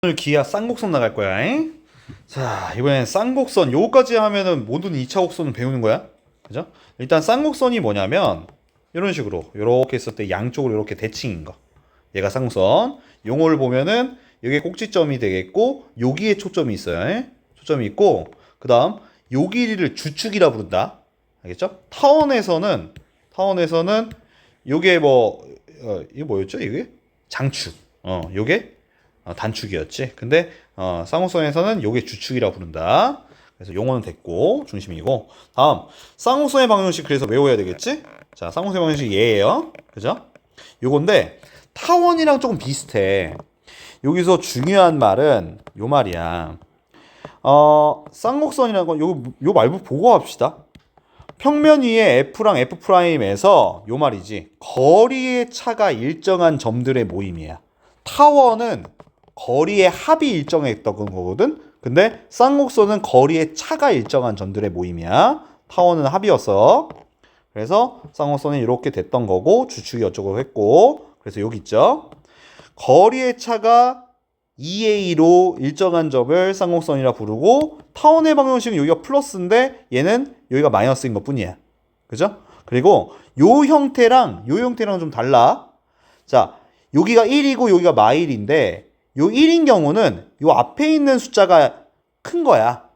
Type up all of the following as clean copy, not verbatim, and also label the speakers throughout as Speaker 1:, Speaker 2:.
Speaker 1: 오늘 기아 쌍곡선 나갈 거야. 잉? 자, 이번엔 쌍곡선 요거까지 하면은 모든 2차 곡선은 배우는 거야. 그죠? 일단 쌍곡선이 뭐냐면 이런 식으로 이렇게 했을 때 양쪽으로 이렇게 대칭인 거. 얘가 쌍곡선. 용어를 보면은 여기에 꼭지점이 되겠고 여기에 초점이 있어요. 잉? 초점이 있고 그다음 요 길이를 주축이라 부른다. 알겠죠? 타원에서는 요게 이게 뭐였죠? 이게 장축. 요게 단축이었지. 근데 쌍곡선에서는 요게 주축이라고 부른다. 그래서 용어는 됐고 중심이고. 다음 쌍곡선의 방정식 그래서 외워야 되겠지? 자, 쌍곡선의 방정식 얘예요. 그죠? 요건데 타원이랑 조금 비슷해. 여기서 중요한 말은 요 말이야. 쌍곡선이라는 건 요 말부 보고 합시다. 평면 위에 F랑 F'에서 요 말이지. 거리의 차가 일정한 점들의 모임이야. 타원은 거리의 합이 일정했던 거거든. 근데 쌍곡선은 거리의 차가 일정한 점들의 모임이야. 타원은 합이었어. 그래서 쌍곡선은 이렇게 됐던 거고 주축이 어쩌고 했고 그래서 여기 있죠. 거리의 차가 2a로 일정한 점을 쌍곡선이라 부르고 타원의 방정식은 여기가 플러스인데 얘는 여기가 마이너스인 것 뿐이야. 그죠? 그리고 요 형태랑 좀 달라. 자, 여기가 1이고 여기가 마일인데 요 1인 경우는 요 앞에 있는 숫자가 큰 거야.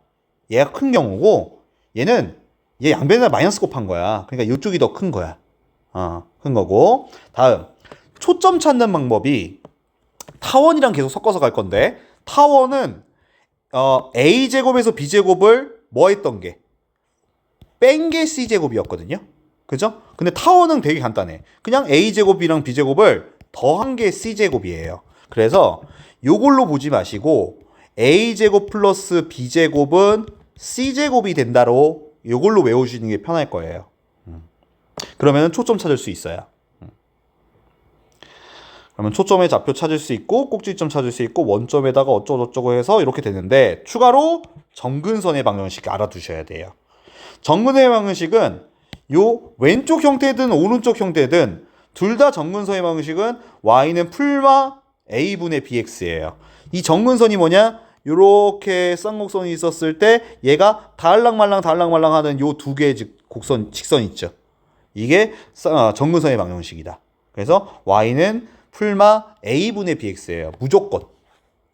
Speaker 1: 얘가 큰 경우고 얘는 얘 양변에다 마이너스 곱한 거야. 그러니까 이쪽이 더 큰 거야. 큰 거고. 다음 초점 찾는 방법이 타원이랑 계속 섞어서 갈 건데 타원은 a제곱에서 b제곱을 뭐 했던 게 뺀 게 c제곱이었거든요. 그죠? 근데 타원은 되게 간단해. 그냥 a제곱이랑 b제곱을 더한 게 c제곱이에요. 그래서 요걸로 보지 마시고 a제곱 플러스 b제곱은 c제곱이 된다로 요걸로 외우시는 게 편할 거예요. 그러면 초점 찾을 수 있어요. 그러면 초점의 좌표 찾을 수 있고 꼭지점 찾을 수 있고 원점에다가 어쩌고저쩌고 해서 이렇게 되는데 추가로 정근선의 방정식 알아두셔야 돼요. 정근선의 방정식은 요 왼쪽 형태든 오른쪽 형태든 둘 다 정근선의 방정식은 y는 풀마 a분의 bx예요. 이 정근선이 뭐냐? 요렇게 쌍곡선이 있었을 때 얘가 달랑말랑 하는 요 두 개의 직선 있죠. 이게 정근선의 방정식이다. 그래서 y는 풀마 a분의 bx예요. 무조건.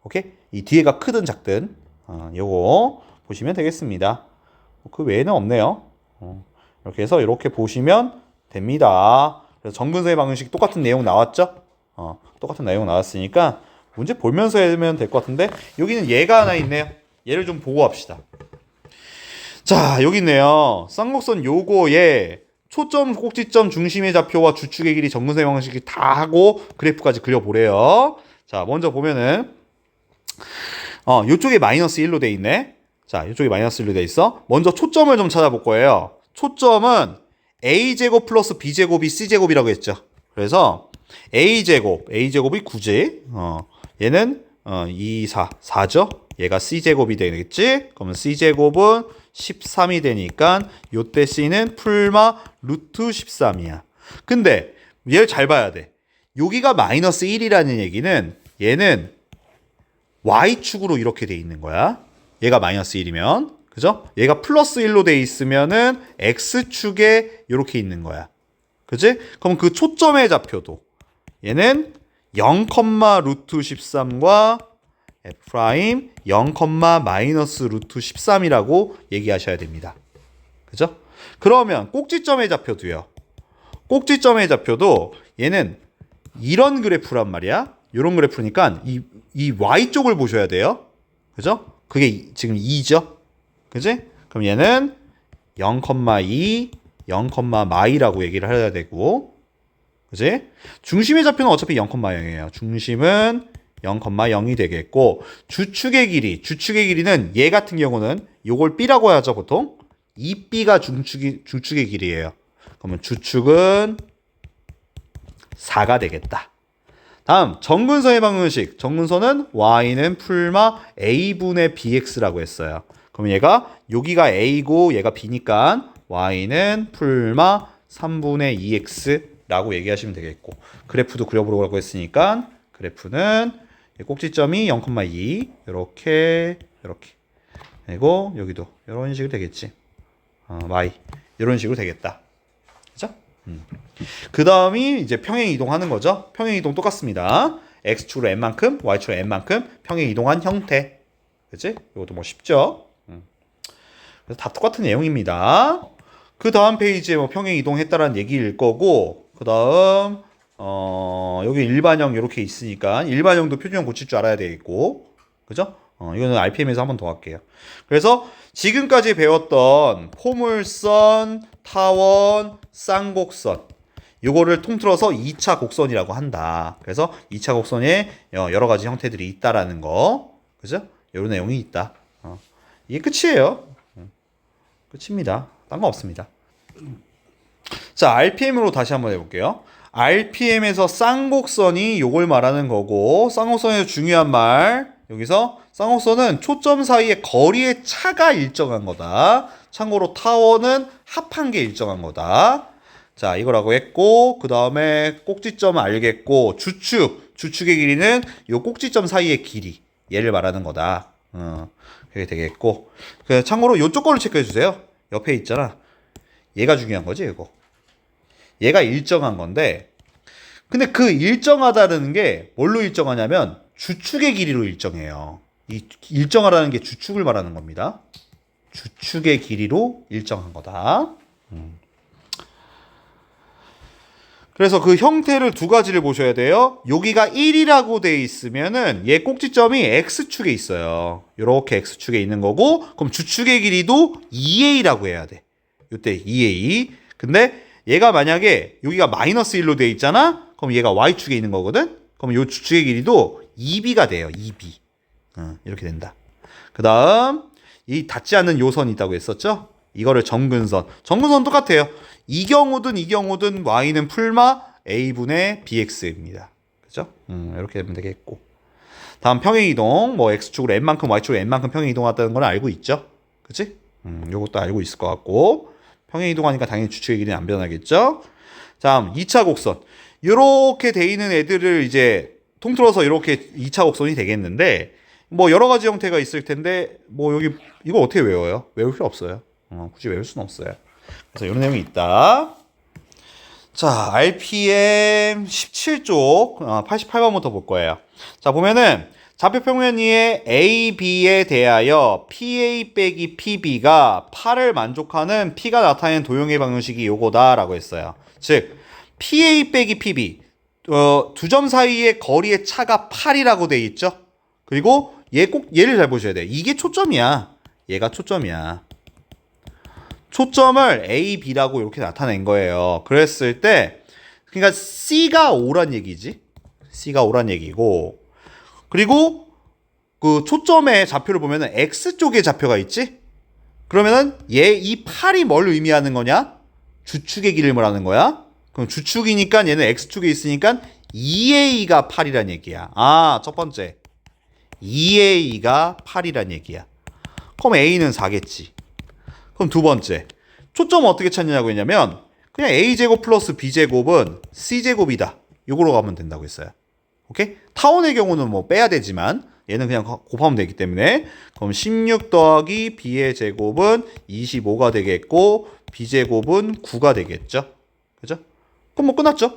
Speaker 1: 오케이? 이 뒤에가 크든 작든 요거 보시면 되겠습니다. 그 외에는 없네요. 이렇게 해서 이렇게 보시면 됩니다. 그래서 정근선의 방정식 똑같은 내용 나왔죠? 똑같은 내용 나왔으니까 문제 보면서 하면 될 것 같은데 여기는 얘가 하나 있네요. 얘를 좀 보고 합시다. 자, 여기 있네요. 쌍곡선 요거에 초점, 꼭지점, 중심의 좌표와 주축의 길이 정근선의 방정식이 다 하고 그래프까지 그려보래요. 자, 먼저 보면은 요쪽에 마이너스 1로 돼 있네. 자, 요쪽에 마이너스 1로 돼 있어. 먼저 초점을 좀 찾아볼 거예요. 초점은 a제곱 플러스 b제곱이 c제곱이라고 했죠. 그래서 a제곱이 9지. 얘는 2, 4죠. 얘가 c제곱이 되겠지. 그러면 c제곱은 13이 되니까 요때 c는 풀마 루트 13이야. 근데 얘를 잘 봐야 돼. 여기가 마이너스 1이라는 얘기는 얘는 y축으로 이렇게 돼 있는 거야. 얘가 마이너스 1이면. 그죠? 얘가 플러스 1로 돼 있으면은 x축에 이렇게 있는 거야. 그지? 그럼 그 초점의 좌표도 얘는 0, 루트 13과 f' 0, 마이너스 루트 13이라고 얘기하셔야 됩니다. 그죠? 그러면 꼭지점의 좌표도요. 꼭지점의 좌표도 얘는 이런 그래프란 말이야. 이런 그래프니까 이 y쪽을 보셔야 돼요. 그죠? 그게 지금 2죠. 그지? 그럼 얘는 0,2, 0, 마이라고 얘기를 해야 되고 그지? 중심의 좌표는 어차피 0,0이에요. 중심은 0,0이 되겠고 주축의 길이는 얘 같은 경우는 요걸 B라고 하죠, 보통. 이 B가 중축의 길이에요. 그러면 주축은 4가 되겠다. 다음 정근선의 방정식. 정근선은 y는 풀마 a분의 bx라고 했어요. 그럼 얘가 여기가 a고 얘가 b니까 y는 풀마 3분의 2x라고 얘기하시면 되겠고 그래프도 그려보라고 했으니까 그래프는 꼭지점이 0,2 이렇게 그리고 여기도 이런 식으로 되겠지. y 이런 식으로 되겠다. 그죠? 그 다음이 이제 평행 이동하는 거죠. 평행 이동 똑같습니다. x축으로 n만큼, y축으로 n만큼 평행 이동한 형태. 그치? 이것도 뭐 쉽죠? 그래서 다 똑같은 내용입니다. 그 다음 페이지에 뭐 평행 이동했다라는 얘기일 거고, 그 다음 여기 일반형 이렇게 있으니까 일반형도 표준형 고칠 줄 알아야 되겠고, 그죠? 이거는 RPM에서 한 번 더 할게요. 그래서 지금까지 배웠던 포물선, 타원, 쌍곡선 요거를 통틀어서 2차 곡선이라고 한다. 그래서 2차 곡선에 여러 가지 형태들이 있다라는 거, 그죠? 이런 내용이 있다. 이게 끝이에요. 끝입니다. 딴 거 없습니다. 자, RPM으로 다시 한번 해볼게요. RPM에서 쌍곡선이 요걸 말하는 거고, 쌍곡선에서 중요한 말, 여기서 쌍곡선은 초점 사이의 거리의 차가 일정한 거다. 참고로 타원은 합한 게 일정한 거다. 자, 이거라고 했고, 그 다음에 꼭지점 알겠고, 주축의 길이는 요 꼭지점 사이의 길이, 얘를 말하는 거다. 그게 되겠고, 참고로 요쪽 거를 체크해 주세요. 옆에 있잖아. 얘가 중요한 거지, 이거. 얘가 일정한 건데, 근데 그 일정하다는 게 뭘로 일정하냐면 주축의 길이로 일정해요. 이 일정하다는 게 주축을 말하는 겁니다. 주축의 길이로 일정한 거다. 그래서 그 형태를 두 가지를 보셔야 돼요. 여기가 1이라고 돼 있으면은 얘 꼭지점이 x축에 있어요. 이렇게 x축에 있는 거고, 그럼 주축의 길이도 2a라고 해야 돼. 이때 2a. 근데 얘가 만약에 여기가 마이너스 1로 돼 있잖아? 그럼 얘가 y축에 있는 거거든? 그럼 요 주축의 길이도 2b가 돼요. 2b. 이렇게 된다. 그 다음 이 닿지 않는 요선이 있다고 했었죠? 이거를 정근선. 정근선 똑같아요. 이 경우든 y는 풀마 a분의 bx입니다. 그죠? 이렇게 되면 되겠고. 다음 평행이동. 뭐 x축으로 n만큼 y축으로 n만큼 평행이동하다는 건 알고 있죠? 그치? 요것도 알고 있을 것 같고. 평행이동하니까 당연히 주축의 길이는 안 변하겠죠? 다음 2차 곡선. 이렇게 돼 있는 애들을 이제 통틀어서 이렇게 2차 곡선이 되겠는데, 뭐 여러 가지 형태가 있을 텐데, 뭐 여기 이거 어떻게 외워요? 외울 필요 없어요. 굳이 외울 수는 없어요. 그래서 이런 내용이 있다. 자, RPM 17쪽 88번부터 볼 거예요. 자, 보면은 좌표평면 위에 AB에 대하여 PA 빼기 PB가 8을 만족하는 P가 나타내는 도형의 방정식이 요거다라고 했어요. 즉 PA 빼기 PB 두 점 사이의 거리의 차가 8이라고 돼 있죠. 그리고 얘를 잘 보셔야 돼. 이게 초점이야. 얘가 초점이야. 초점을 A, B라고 이렇게 나타낸 거예요. 그랬을 때 그러니까 C가 O란 얘기지. C가 O란 얘기고, 그리고 그 초점의 좌표를 보면은 X쪽에 좌표가 있지? 그러면은 이 8이 뭘 의미하는 거냐? 주축의 길을 말하는 거야. 그럼 주축이니까 얘는 X축에 있으니까 2A가 8이란 얘기야. 첫 번째. 2A가 8이란 얘기야. 그럼 A는 4겠지. 그럼 두 번째. 초점을 어떻게 찾느냐고 했냐면 그냥 A제곱 플러스 B제곱은 C제곱이다. 요거로 가면 된다고 했어요. 오케이? 타원의 경우는 뭐 빼야 되지만 얘는 그냥 곱하면 되기 때문에, 그럼 16 더하기 B의 제곱은 25가 되겠고 B제곱은 9가 되겠죠. 그죠? 그럼 뭐 끝났죠?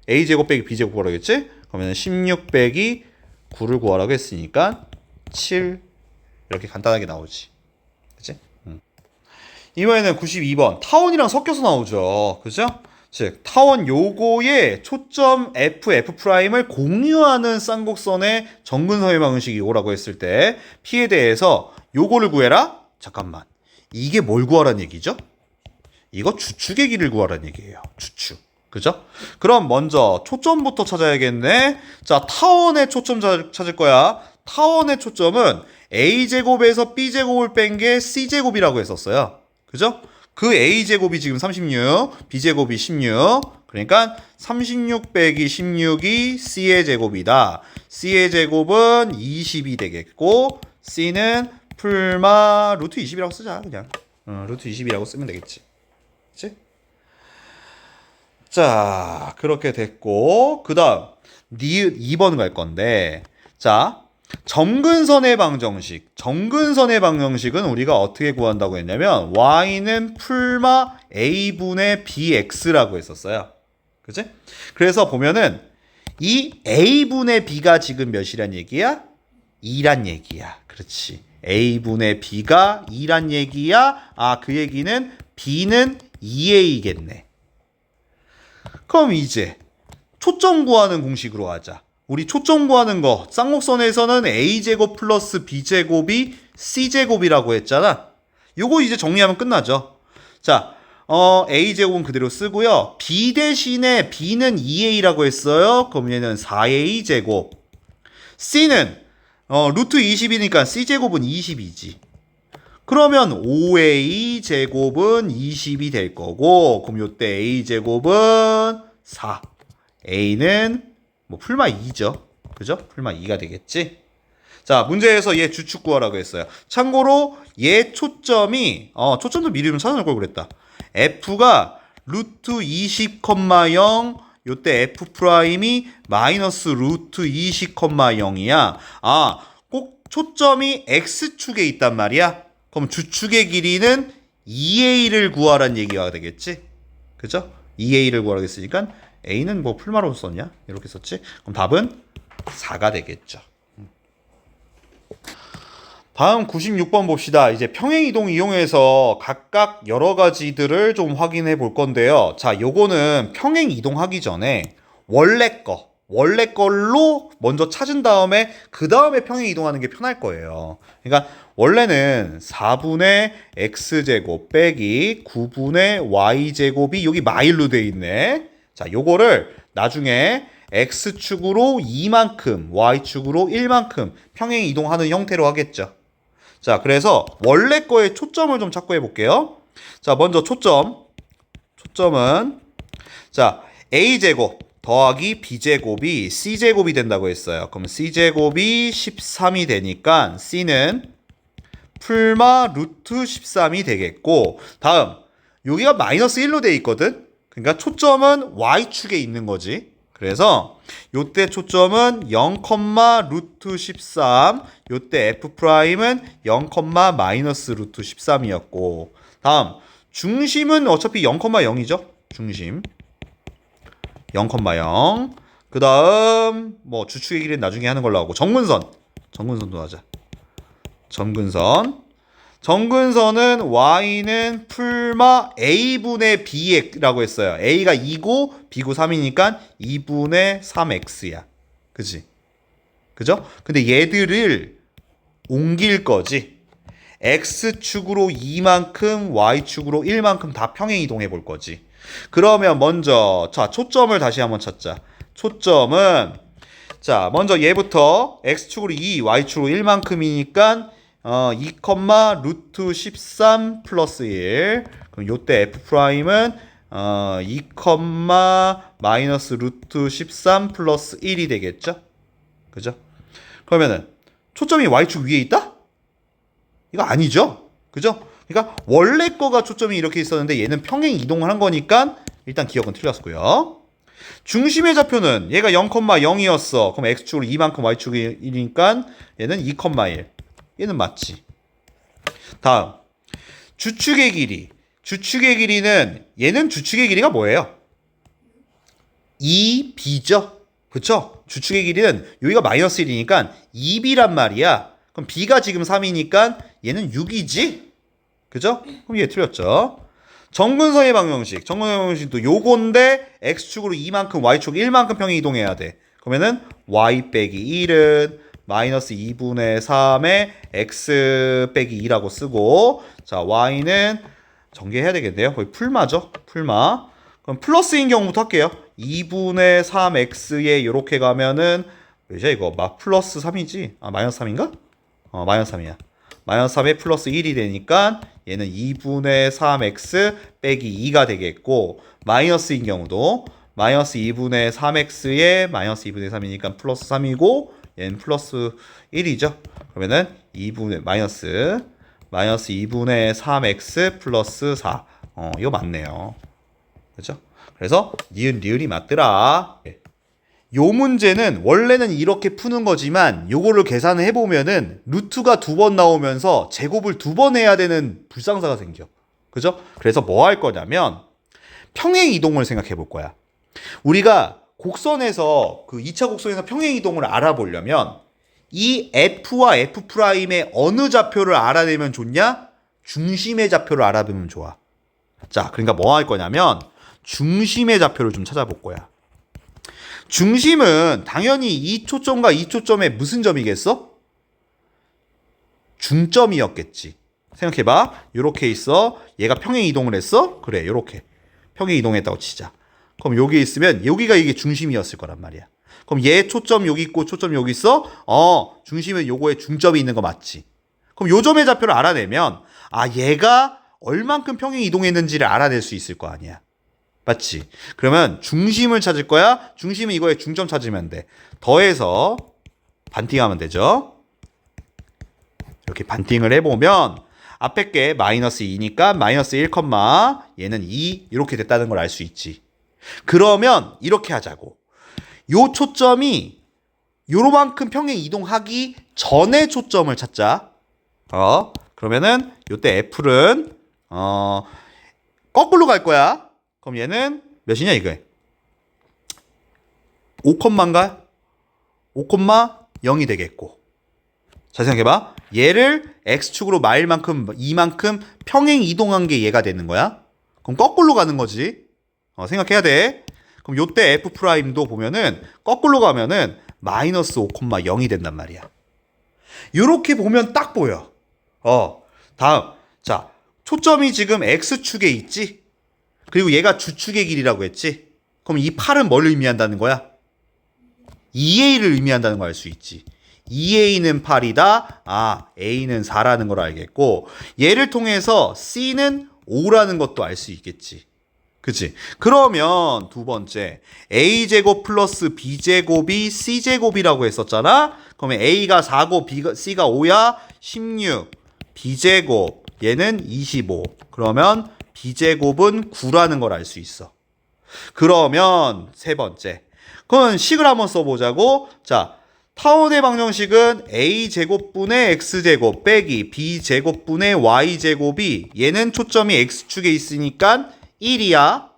Speaker 1: A제곱 빼기 B제곱 구하라겠지? 그러면 16 빼기 9를 구하라고 했으니까 7 이렇게 간단하게 나오지. 그치? 이번에는 92번 타원이랑 섞여서 나오죠. 그죠? 즉 타원 요거의 초점 F'을 공유하는 쌍곡선의 정근선의 방정식이 이거라고 했을 때 P에 대해서 요거를 구해라? 잠깐만, 이게 뭘 구하라는 얘기죠? 이거 주축의 길이를 구하라는 얘기예요. 주축. 그죠? 그럼 먼저 초점부터 찾아야겠네. 자, 타원의 초점 찾을 거야. 타원의 초점은 A제곱에서 B제곱을 뺀 게 C제곱이라고 했었어요. 그죠? 그 A제곱이 지금 36, B제곱이 16. 그러니까 36 빼기 16이 C의 제곱이다. C의 제곱은 20이 되겠고, C는 풀마 루트 20이라고 쓰자, 그냥. 루트 20이라고 쓰면 되겠지. 그치? 자, 그렇게 됐고, 그 다음, 니은 2번 갈 건데, 자, 점근선의 방정식. 점근선의 방정식은 우리가 어떻게 구한다고 했냐면 y는 풀마 a분의 bx라고 했었어요. 그치? 그래서 보면은 이 a분의 b가 지금 몇이란 얘기야? 2란 얘기야. 그렇지. a분의 b가 2란 얘기야. 아, 그 얘기는 b는 2a겠네. 그럼 이제 초점 구하는 공식으로 하자. 우리 초점 구하는 거 쌍곡선에서는 a제곱 플러스 b제곱이 c제곱이라고 했잖아. 요거 이제 정리하면 끝나죠. 자, a제곱은 그대로 쓰고요. b 대신에 b는 2a라고 했어요. 그럼 얘는 4a제곱. c는 루트 20이니까 c제곱은 20이지. 그러면 5a제곱은 20이 될 거고, 그럼 요때 a제곱은 4. a는 뭐 풀마 2죠. 그죠? 풀마 2가 되겠지? 자, 문제에서 얘 주축 구하라고 했어요. 참고로 얘 초점이 초점도 미리 좀 찾아놓을 걸 그랬다. f가 루트 20,0 요때 f 프라임이 마이너스 루트 20,0이야. 아, 꼭 초점이 x축에 있단 말이야. 그럼 주축의 길이는 2a를 구하라는 얘기가 되겠지? 그죠? 2a를 구하라고 했으니까 a는 뭐 풀마로 썼냐? 이렇게 썼지? 그럼 답은 4가 되겠죠. 다음 96번 봅시다. 이제 평행이동 이용해서 각각 여러 가지들을 좀 확인해 볼 건데요. 자, 요거는 평행이동하기 전에 원래 걸로 먼저 찾은 다음에 그 다음에 평행이동하는 게 편할 거예요. 그러니까 원래는 4분의 x제곱 빼기 9분의 y제곱이 여기 마일로 돼 있네. 자, 요거를 나중에 x축으로 2만큼, y축으로 1만큼 평행 이동하는 형태로 하겠죠. 자, 그래서 원래 거에 초점을 좀 찾고 해볼게요. 자, 먼저 초점은 자, a제곱 더하기 b제곱이 c제곱이 된다고 했어요. 그럼 c제곱이 13이 되니까 c는 풀마 루트 13이 되겠고, 다음 여기가 마이너스 1로 돼 있거든. 그러니까 초점은 y축에 있는 거지. 그래서 요때 초점은 0, 루트 13, 요때 f 프라임은 0, 마이너스 루트 13이었고, 다음 중심은 어차피 0, 0이죠. 중심 0, 0. 그 다음 뭐 주축의 길이는 나중에 하는 걸로 하고, 정근선도 하자. 정근선은 y는 풀마 a분의 b라고 했어요. a가 2고 b고 3이니까 2분의 3x야. 그치? 그죠? 근데 얘들을 옮길 거지. x축으로 2만큼, y축으로 1만큼 다 평행 이동해 볼 거지. 그러면 먼저 자, 초점을 다시 한번 찾자. 초점은 자, 먼저 얘부터 x축으로 2, y축으로 1만큼이니까 2, 루트 13 플러스 1. 그럼 요때 f 프라임은 2, 마이너스 루트 13 플러스 1이 되겠죠? 그죠? 그러면은 초점이 y축 위에 있다? 이거 아니죠? 그죠? 그러니까 원래 거가 초점이 이렇게 있었는데 얘는 평행 이동을 한 거니까 일단 기억은 틀렸고요. 중심의 좌표는 얘가 0, 0이었어. 그럼 x축으로 2만큼 y축이 1이니까 얘는 2, 1. 얘는 맞지. 다음 주축의 길이. 주축의 길이는 얘는 주축의 길이가 뭐예요? 2b죠. 그쵸? 주축의 길이는 여기가 마이너스 1이니까 2b란 말이야. 그럼 b가 지금 3이니까 얘는 6이지? 그죠? 그럼 얘 틀렸죠. 정근선의 방정식도 요건데 x축으로 2만큼 y축 1만큼 평행 이동해야 돼. 그러면은 y 빼기 1은 마이너스 2분의 3에 x 빼기 2라고 쓰고, 자, y는 전개해야 되겠네요. 거의 풀마죠. 풀마. 그럼 플러스인 경우부터 할게요. 2분의 3x에 이렇게 가면은 왜죠 이거? 플러스 3이지? 아, 마이너스 3인가? 마이너스 3이야. 마이너스 3에 플러스 1이 되니까 얘는 2분의 3x 빼기 2가 되겠고, 마이너스인 경우도 마이너스 2분의 3x에 마이너스 2분의 3이니까 플러스 3이고, 얘는 플러스 1이죠. 그러면은 2분의 마이너스 2분의 3x 플러스 4. 이거 맞네요. 그렇죠? 그래서 니은 리을이 맞더라. 요 문제는 원래는 이렇게 푸는 거지만 요거를 계산을 해보면은 루트가 2번 나오면서 제곱을 2번 해야 되는 불상사가 생겨. 그죠? 그래서 뭐 할 거냐면 평행 이동을 생각해 볼 거야. 우리가 곡선에서 그 2차 곡선에서 평행 이동을 알아보려면 이 F와 F'의 어느 좌표를 알아내면 좋냐? 중심의 좌표를 알아보면 좋아. 자, 그러니까 뭐 할 거냐면 중심의 좌표를 좀 찾아볼 거야. 중심은 당연히 이 초점과 이 초점의 무슨 점이겠어? 중점이었겠지. 생각해봐. 요렇게 있어. 얘가 평행 이동을 했어? 그래, 요렇게. 평행 이동했다고 치자. 그럼 여기 있으면 여기가 이게 중심이었을 거란 말이야. 그럼 얘 초점 여기 있고 초점 여기 있어? 중심은 요거에 중점이 있는 거 맞지? 그럼 요 점의 좌표를 알아내면 얘가 얼만큼 평행 이동했는지를 알아낼 수 있을 거 아니야. 맞지? 그러면 중심을 찾을 거야. 중심은 이거에 중점 찾으면 돼. 더해서 반띵하면 되죠. 이렇게 반띵을 해보면 앞에 게 마이너스 2니까 마이너스 1, 얘는 2 이렇게 됐다는 걸 알 수 있지. 그러면 이렇게 하자고. 요 초점이 요만큼 평행 이동하기 전에 초점을 찾자. 그러면은 요때 F는 거꾸로 갈 거야. 그럼 얘는 몇이냐 이거에? 5컴마인가? 5,0이 되겠고. 잘 생각해봐. 얘를 X축으로 마일만큼 이만큼 평행 이동한 게 얘가 되는 거야. 그럼 거꾸로 가는 거지. 생각해야 돼. 그럼 요때 F'도 보면은 거꾸로 가면은 마이너스 5,0이 된단 말이야. 요렇게 보면 딱 보여. 다음. 자, 초점이 지금 X축에 있지? 그리고 얘가 주축의 길이라고 했지? 그럼 이 8은 뭘 의미한다는 거야? 2A를 의미한다는 걸 알 수 있지. 2A는 8이다. A는 4라는 걸 알겠고 얘를 통해서 C는 5라는 것도 알 수 있겠지. 그치? 그러면 두 번째 A제곱 플러스 B제곱이 C제곱이라고 했었잖아? 그러면 A가 4고 C가 5야? 16. B제곱 얘는 25. 그러면 B제곱은 9라는 걸 알 수 있어. 그러면 세 번째. 그건 식을 한번 써보자고. 자, 타원의 방정식은 A제곱분의 X제곱 빼기 B제곱분의 Y제곱이 얘는 초점이 X축에 있으니까 1이야.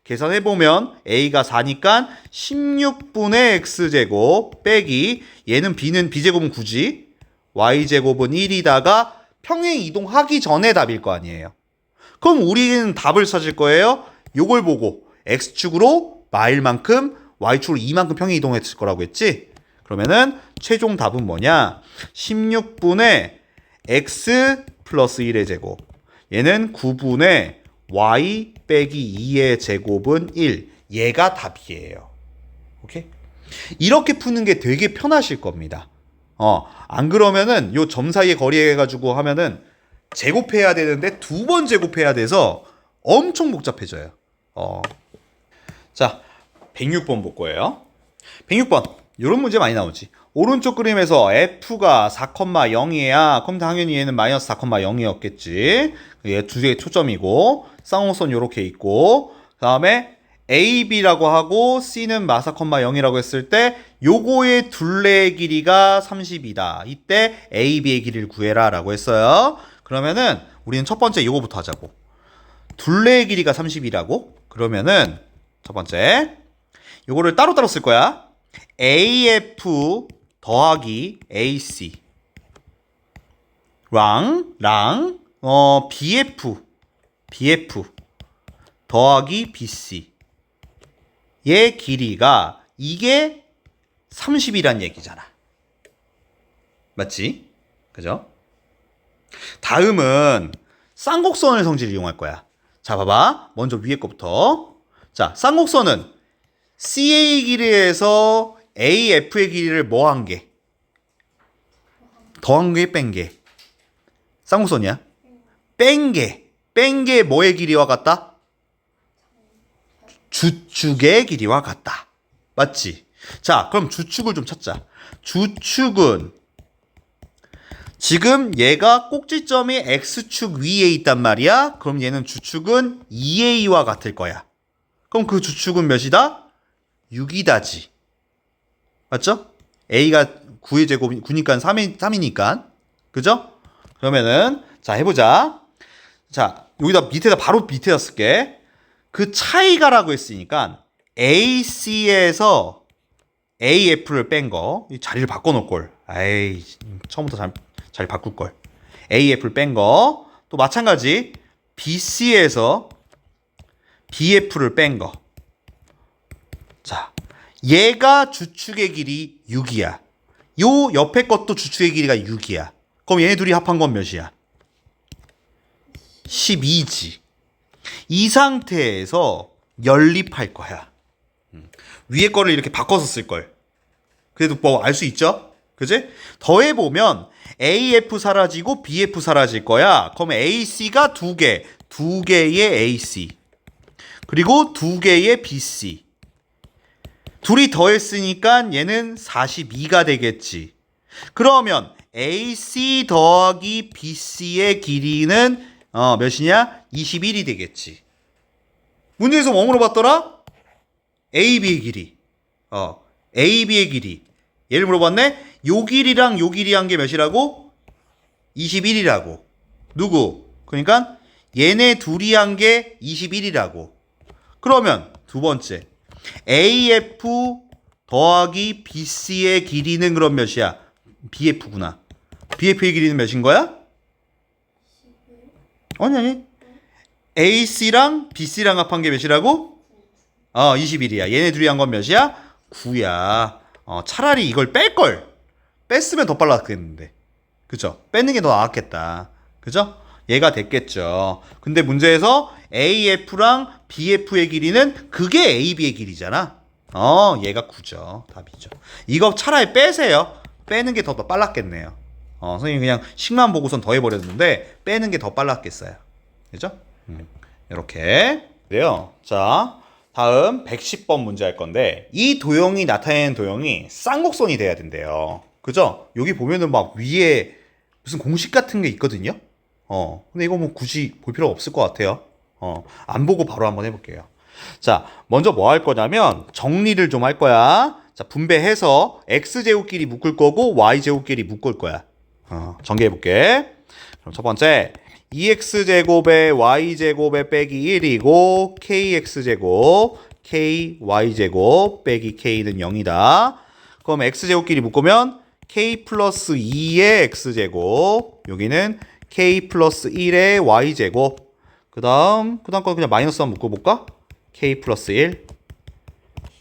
Speaker 1: 계산해보면 A가 4니까 16분의 X제곱 빼기 얘는 B제곱은 9지. Y제곱은 1이다가 평행 이동하기 전에 답일 거 아니에요. 그럼 우리는 답을 찾을 거예요. 요걸 보고 X축으로 마일만큼 Y축으로 이만큼 평행 이동했을 거라고 했지. 그러면은 최종 답은 뭐냐? 16분의 X 플러스 1의 제곱. 얘는 9분의 Y 빼기 2의 제곱은 1. 얘가 답이에요. 오케이? 이렇게 푸는 게 되게 편하실 겁니다. 안 그러면은 요 점 사이의 거리 해가지고 하면은 제곱해야 되는데 2번 제곱해야 돼서 엄청 복잡해져요. 자, 106번 볼 거예요. 106번. 이런 문제 많이 나오지. 오른쪽 그림에서 F가 4,0이야. 그럼 당연히 얘는 마이너스 4,0이었겠지. 얘 두 개의 초점이고 쌍용선 이렇게 있고 그 다음에 A, B라고 하고 C는 마4,0이라고 했을 때 요거의 둘레의 길이가 30이다. 이때 A, B의 길이를 구해라 라고 했어요. 그러면은 우리는 첫 번째 요거부터 하자고. 둘레의 길이가 30이라고? 그러면은 첫 번째 요거를 따로따로 쓸 거야. AF 더하기 AC 랑 BF 더하기 BC 얘 길이가 이게 30이란 얘기잖아. 맞지? 그죠? 다음은 쌍곡선의 성질을 이용할 거야. 자, 봐봐. 먼저 위에 거부터. 자, 쌍곡선은 CA 길이에서 AF의 길이를 뭐 한 게? 더한 게, 뺀 게. 쌍곡선이야? 뺀 게 뭐의 길이와 같다? 주축의 길이와 같다. 맞지? 자, 그럼 주축을 좀 찾자. 주축은 지금 얘가 꼭지점이 X축 위에 있단 말이야. 그럼 얘는 주축은 2A와 같을 거야. 그럼 그 주축은 몇이다? 6이다지. 맞죠? a가 9의 제곱 9니까 3이니까. 그죠? 그러면은 자 해보자. 자 여기다 밑에다 바로 밑에다 쓸게. 그 차이가라고 했으니까 AC에서 AF를 뺀 거, 이 자리를 바꿔놓을 걸. 아이 처음부터 자리 바꿀 걸. AF를 뺀 거, 또 마찬가지 BC에서 BF를 뺀 거. 자, 얘가 주축의 길이 6이야. 요 옆에 것도 주축의 길이가 6이야. 그럼 얘네 둘이 합한 건 몇이야? 12지. 이 상태에서 연립할 거야. 위에 거를 이렇게 바꿔서 쓸 걸. 그래도 뭐 알 수 있죠? 그지? 더해보면 AF 사라지고 BF 사라질 거야. 그럼 AC가 2개, 2개의 AC. 그리고 2개의 BC. 둘이 더했으니까 얘는 42가 되겠지. 그러면 AC 더하기 BC의 길이는 몇이냐? 21이 되겠지. 문제에서 뭐 물어봤더라? AB의 길이. AB의 길이. 얘를 물어봤네? 요 길이랑 요 길이 한 게 몇이라고? 21이라고. 누구? 그러니까 얘네 둘이 한 게 21이라고. 그러면 두 번째. AF 더하기 BC의 길이는 그럼 몇이야? BF구나. BF의 길이는 몇인 거야? 아니. AC랑 BC랑 합한 게 몇이라고? 21이야. 얘네 둘이 한 건 몇이야? 9야. 차라리 이걸 뺄걸. 뺐으면 더 빨랐겠는데. 그죠? 빼는 게 더 나았겠다. 그죠? 얘가 됐겠죠. 근데 문제에서 AF랑 BF의 길이는 그게 AB의 길이잖아. 얘가 9죠. 답이죠. 이거 차라리 빼세요. 빼는 게 더 빨랐겠네요. 선생님이 그냥 식만 보고선 더해버렸는데 빼는 게 더 빨랐겠어요. 그죠? 이렇게. 그래요. 자, 다음 110번 문제 할 건데 이 도형이 나타내는 도형이 쌍곡선이 돼야 된대요. 그죠? 여기 보면은 막 위에 무슨 공식 같은 게 있거든요. 근데 이거 뭐 굳이 볼 필요가 없을 것 같아요. 안 보고 바로 한번 해볼게요. 자, 먼저 뭐 할 거냐면 정리를 좀 할 거야. 자, 분배해서 x제곱끼리 묶을 거고 y제곱끼리 묶을 거야. 전개해 볼게. 그럼 첫 번째 2x제곱에 y제곱에 빼기 1이고 kx제곱 ky제곱 빼기 k는 0이다. 그럼 x제곱끼리 묶으면 k 플러스 2의 x제곱, 여기는 k 플러스 1의 y제곱, 그 다음 거 그냥 마이너스 한번 묶어볼까? k 플러스 1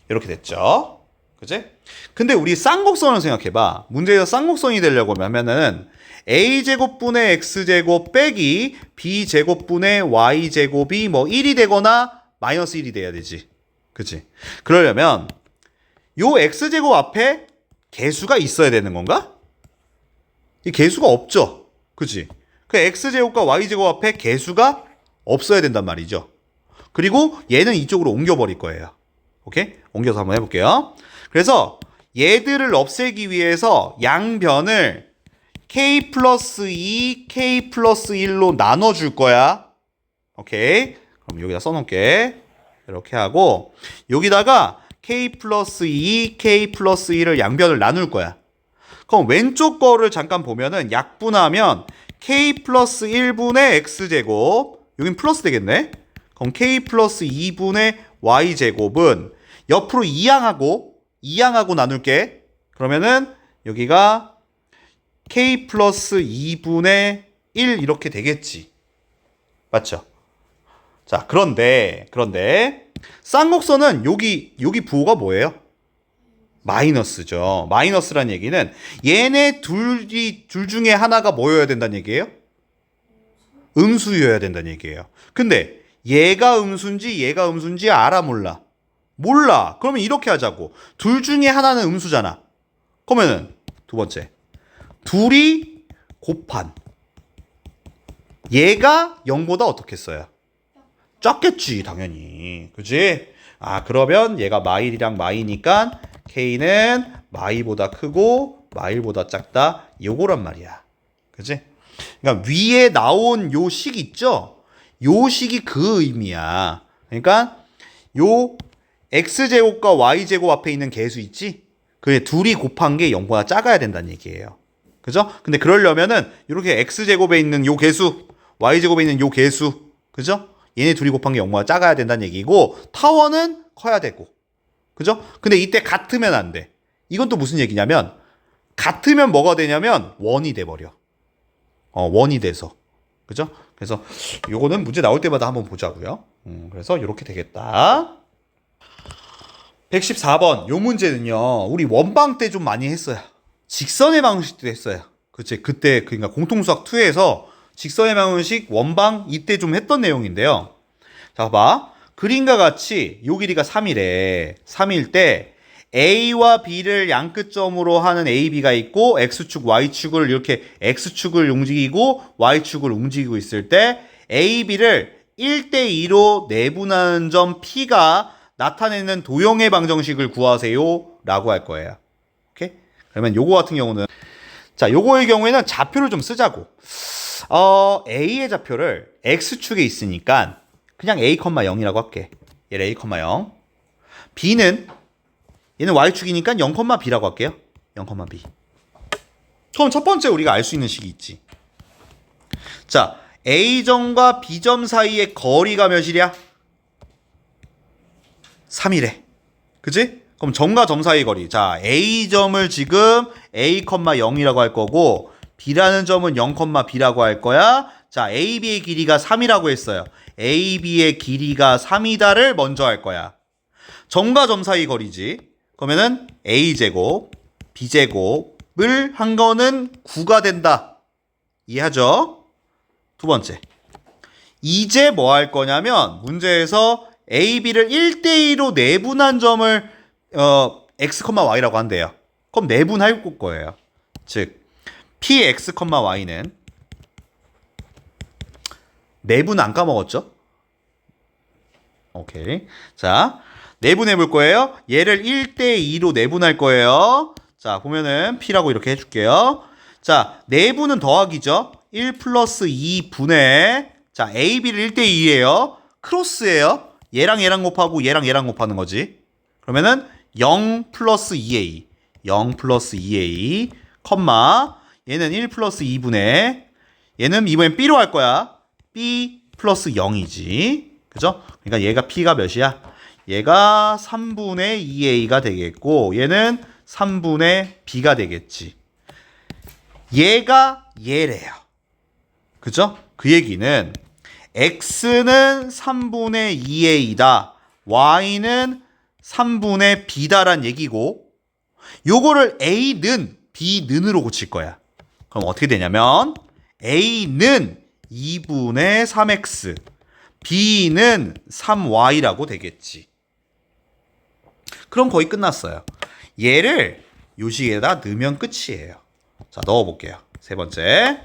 Speaker 1: 이렇게 됐죠. 그치? 근데 우리 쌍곡선을 생각해봐. 문제에서 쌍곡선이 되려고 하면은 a제곱분의 x제곱 빼기 b제곱분의 y제곱이 뭐 1이 되거나 마이너스 1이 돼야 되지. 그치? 그러려면 요 x제곱 앞에 개수가 있어야 되는 건가? 이 개수가 없죠. 그치? 그 x제곱과 y제곱 앞에 개수가 없어야 된단 말이죠. 그리고 얘는 이쪽으로 옮겨버릴 거예요. 오케이? 옮겨서 한번 해볼게요. 그래서 얘들을 없애기 위해서 양변을 k 플러스 2, k 플러스 1로 나눠줄 거야. 오케이? 그럼 여기다 써놓을게. 이렇게 하고 여기다가 k 플러스 2, k 플러스 1을 양변을 나눌 거야. 그럼 왼쪽 거를 잠깐 보면은 약분하면 k 플러스 1분의 x제곱, 여긴 플러스 되겠네? 그럼 k 플러스 2분의 y제곱은 옆으로 이항하고 나눌게. 그러면은 여기가 k 플러스 2분의 1 이렇게 되겠지. 맞죠? 자, 그런데 쌍곡선은 여기 부호가 뭐예요? 마이너스죠. 마이너스란 얘기는 얘네 둘 중에 하나가 뭐여야 된다는 얘기예요? 음수여야 된다는 얘기예요. 근데 얘가 음수인지 알아 몰라? 몰라. 그러면 이렇게 하자고. 둘 중에 하나는 음수잖아. 그러면은 두 번째 둘이 곱한 얘가 0보다 어떻겠어요? 작겠지 당연히. 그치? 그러면 얘가 마일이랑 마이니까 k는 마이보다 크고 마일보다 작다. 요거란 말이야. 그치? 그러니까 위에 나온 요 식 있죠? 요 식이 그 의미야. 그러니까 요 x제곱과 y제곱 앞에 있는 개수 있지? 그 둘이 곱한 게 0보다 작아야 된다는 얘기예요. 그죠? 근데 그러려면은 이렇게 x제곱에 있는 요 개수, y제곱에 있는 요 개수, 그죠? 얘네 둘이 곱한 게 0보다 작아야 된다는 얘기고 타원은 커야 되고. 그죠? 근데 이때 같으면 안 돼. 이건 또 무슨 얘기냐면 같으면 뭐가 되냐면 원이 돼 버려. 원이 돼서. 그죠? 그래서 요거는 문제 나올 때마다 한번 보자고요. 그래서 이렇게 되겠다. 114번 요 문제는요. 우리 원방 때 좀 많이 했어요. 직선의 방정식도 했어요. 그치? 그때 그러니까 공통수학 2에서 직선의 방정식 원방 이때 좀 했던 내용인데요. 자, 봐봐. 그림과 같이 요 길이가 3이래. 3일 때 A와 B를 양끝점으로 하는 A, B가 있고 X축, Y축을 이렇게 X축을 움직이고 Y축을 움직이고 있을 때 A, B를 1대2로 내분하는 점 P가 나타내는 도형의 방정식을 구하세요 라고 할 거예요. 오케이? 그러면 요거 같은 경우는 자, 요거의 경우에는 좌표를 좀 쓰자고. A의 좌표를 X축에 있으니까 그냥 A,0이라고 할게. 얘를 A,0. B는 얘는 Y축이니까 0,B라고 할게요. 0,B. 그럼 첫 번째 우리가 알 수 있는 식이 있지. 자, A점과 B점 사이의 거리가 몇이랴? 3이래. 그치? 그럼 점과 점 사이의 거리. 자, A점을 지금 A,0이라고 할 거고 B라는 점은 0,B라고 할 거야. 자, AB의 길이가 3이라고 했어요. AB의 길이가 3이다를 먼저 할 거야. 점과 점 사이 거리지. 그러면은 A제곱, B제곱을 한 거는 9가 된다. 이해하죠? 두 번째. 이제 뭐 할 거냐면 문제에서 AB를 1대2로 내분한 점을 X, Y라고 한대요. 그럼 내분할 거예요. 즉 PX, Y는 내분 안 까먹었죠? 오케이. 자, 내분해 볼 거예요. 얘를 1대2로 내분할 거예요. 자, 보면은 P라고 이렇게 해줄게요. 자, 내분은 더하기죠. 1 플러스 2분의 자, AB를 1대2예요. 크로스예요. 얘랑 얘랑 곱하고 얘랑 얘랑 곱하는 거지. 그러면은 0 플러스 2A 0 플러스 2A 컴마 얘는 1 플러스 2분의 얘는 이번엔 B로 할 거야. B 플러스 0이지. 그죠? 그러니까 얘가 P가 몇이야? 얘가 3분의 2A가 되겠고 얘는 3분의 B가 되겠지. 얘가 얘래요. 그죠? 그 얘기는 X는 3분의 2A다. Y는 3분의 B다란 얘기고 요거를 A는 B는으로 고칠 거야. 그럼 어떻게 되냐면 A는 2분의 3X B는 3Y라고 되겠지. 그럼 거의 끝났어요. 얘를 요식에다 넣으면 끝이에요. 자, 넣어볼게요. 세 번째.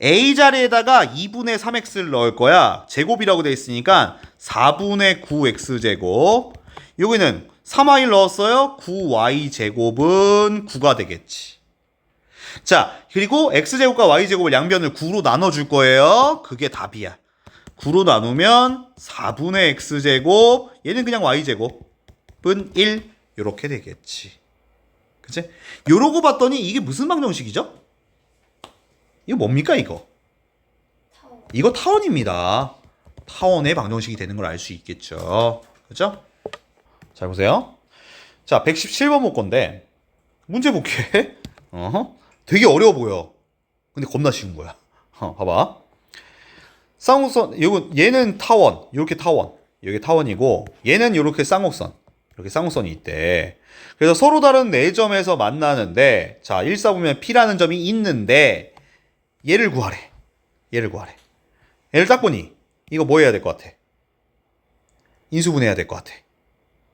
Speaker 1: A 자리에다가 2분의 3x를 넣을 거야. 제곱이라고 돼 있으니까 4분의 9x제곱. 여기는 3y를 넣었어요. 9y 제곱은 9가 되겠지. 자, 그리고 x제곱과 y제곱을 양변을 9로 나눠줄 거예요. 그게 답이야. 9로 나누면 4분의 x제곱, 얘는 그냥 y제곱은 1 이렇게 되겠지. 그치? 요러고 봤더니 이게 무슨 방정식이죠? 이거 뭡니까 이거? 타원. 이거 타원입니다. 타원의 방정식이 되는 걸 알 수 있겠죠. 그죠? 잘 보세요. 자, 117번 볼 건데 문제 볼게. 되게 어려워 보여. 근데 겁나 쉬운 거야. 봐봐. 쌍곡선, 얘는 타원, 이렇게 타원, 여기 타원이고 얘는 이렇게 쌍곡선, 이렇게 쌍곡선이 있대. 그래서 서로 다른 네 점에서 만나는데 자, 1사보면 P라는 점이 있는데 얘를 구하래. 얘를 구하래. 얘를 딱 보니 이거 뭐 해야 될 것 같아? 인수분해해야 될 것 같아.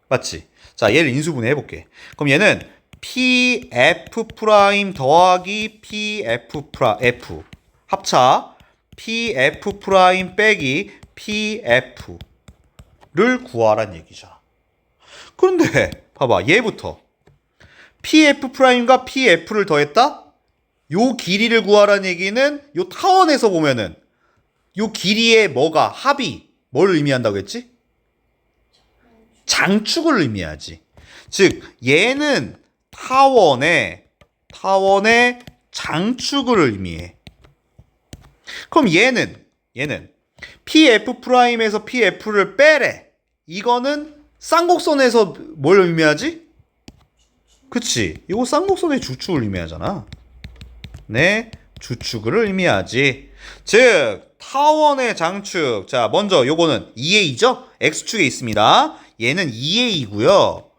Speaker 1: 맞지? 자, 얘를 인수분해 해볼게. 그럼 얘는 PF 프라임 더하기 PF F 합차 PF 프라임 빼기 PF를 구하란 얘기잖아. 그런데 봐봐, 얘부터 PF 프라임과 PF를 더했다? 요 길이를 구하란 얘기는 요 타원에서 보면은 요 길이의 뭐가 합이 뭘 의미한다고 했지? 장축을 의미하지. 즉 얘는 타원의 장축을 의미해. 그럼 얘는 PF'에서 PF를 빼래. 이거는 쌍곡선에서 뭘 의미하지? 그치. 이거 쌍곡선의 주축을 의미하잖아. 네, 주축을 의미하지. 즉 타원의 장축. 자, 먼저 요거는 2A죠? X축에 있습니다. 얘는 2A고요.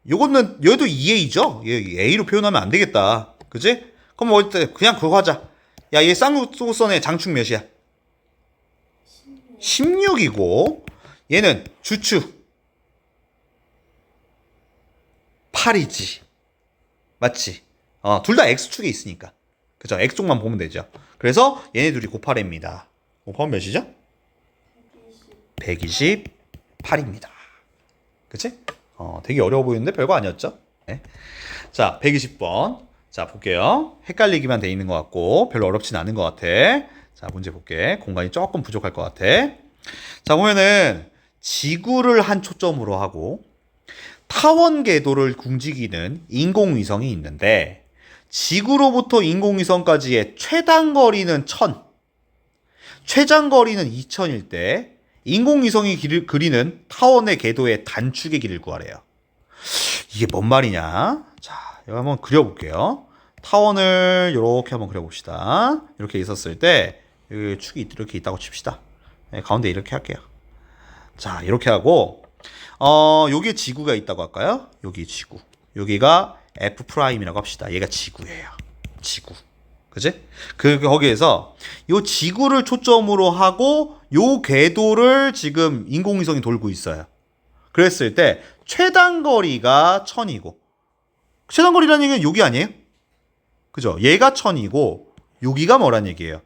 Speaker 1: 요거는 얘도 2A죠? 얘 A로 표현하면 안 되겠다. 그치? 그럼 어쨌든 그냥 그거 하자. 야, 얘 쌍곡선의 장축 몇이야? 16이고 얘는 주축 8이지. 맞지? 둘 다 X축에 있으니까. 그죠? X쪽만 보면 되죠. 그래서 얘네 둘이 곱하래입니다. 곱하면 몇이죠? 128입니다. 그치? 되게 어려워 보이는데 별거 아니었죠? 네. 자, 120번. 자, 볼게요. 헷갈리기만 돼 있는 것 같고 별로 어렵진 않은 것 같아. 자, 문제 볼게. 공간이 조금 부족할 것 같아. 자, 보면은 지구를 한 초점으로 하고 타원 궤도를 움직이는 인공위성이 있는데 지구로부터 인공위성까지의 최단 거리는 1000, 최장거리는 2000일 때 인공위성이 그리는 타원의 궤도의 단축의 길을 구하래요. 이게 뭔 말이냐? 자, 여기 한번 그려볼게요. 타원을 이렇게 한번 그려봅시다. 이렇게 있었을 때 여기 축이 이렇게 있다고 칩시다. 네, 가운데 이렇게 할게요. 자, 이렇게 하고 여기에 지구가 있다고 할까요? 여기 지구. 여기가 F'이라고 합시다. 얘가 지구예요. 지구. 그치? 거기에서 요 지구를 초점으로 하고 요 궤도를 지금 인공위성이 돌고 있어요. 그랬을 때 최단 거리가 1000이고 최단 거리라는 얘기는 여기 아니에요? 그죠? 얘가 1000이고 여기가 뭐란 얘기예요?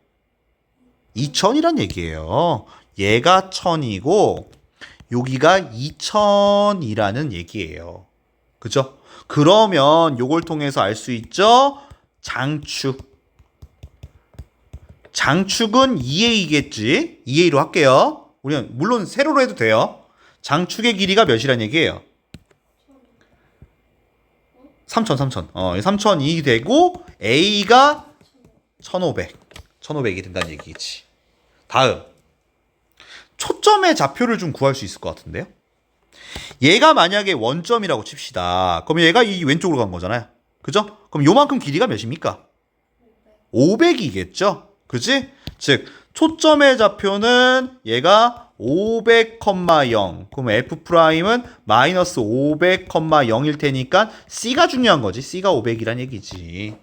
Speaker 1: 2000이란 얘기예요. 얘가 1000이고 여기가 2000이라는 얘기예요. 그죠? 그러면 요걸 통해서 알 수 있죠? 장축은 2A겠지? 2A로 할게요. 우리는 물론 세로로 해도 돼요. 장축의 길이가 몇이란 얘기예요? 3000. 3000이 되고 A가 1500이 된다는 얘기겠지. 다음. 초점의 좌표를 좀 구할 수 있을 것 같은데요? 얘가 만약에 원점이라고 칩시다. 그럼 얘가 이 왼쪽으로 간 거잖아요. 그죠? 그럼 요만큼 길이가 몇입니까? 500이겠죠? 그지? 즉 초점의 좌표는 얘가 500,0. 그럼 F'은 마이너스 500,0일 테니까 C가 중요한 거지. C가 500이란 얘기지.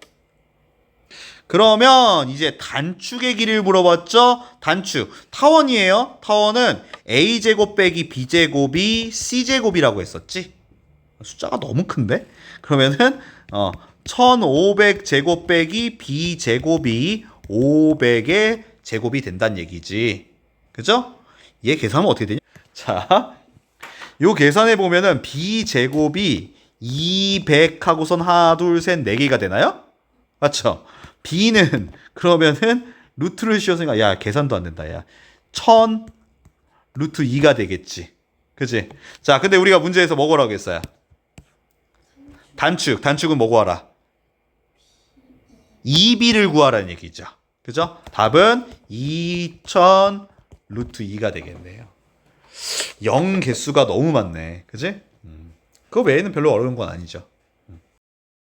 Speaker 1: 그러면 이제 단축의 길이를 물어봤죠? 단축. 타원이에요. 타원은 A제곱 빼기 B제곱이 C제곱이라고 했었지? 숫자가 너무 큰데? 그러면은 1500제곱 빼기 B제곱이 500의 제곱이 된다는 얘기지. 그죠? 얘 계산하면 어떻게 되냐? 자, 요 계산해 보면은 B제곱이 200하고선 하나, 둘, 셋, 4개가 되나요? 맞죠? B는 그러면은 루트를 씌웠으니까 야, 계산도 안 된다. 야, 1000 루트 2가 되겠지. 그치? 자, 근데 우리가 문제에서 뭐 구하라고 했어요? 단축은 뭐 구하라? 2B를 구하라는 얘기죠. 그죠? 답은 2000 루트 2가 되겠네요. 0 개수가 너무 많네. 그지? 그거 외에는 별로 어려운 건 아니죠.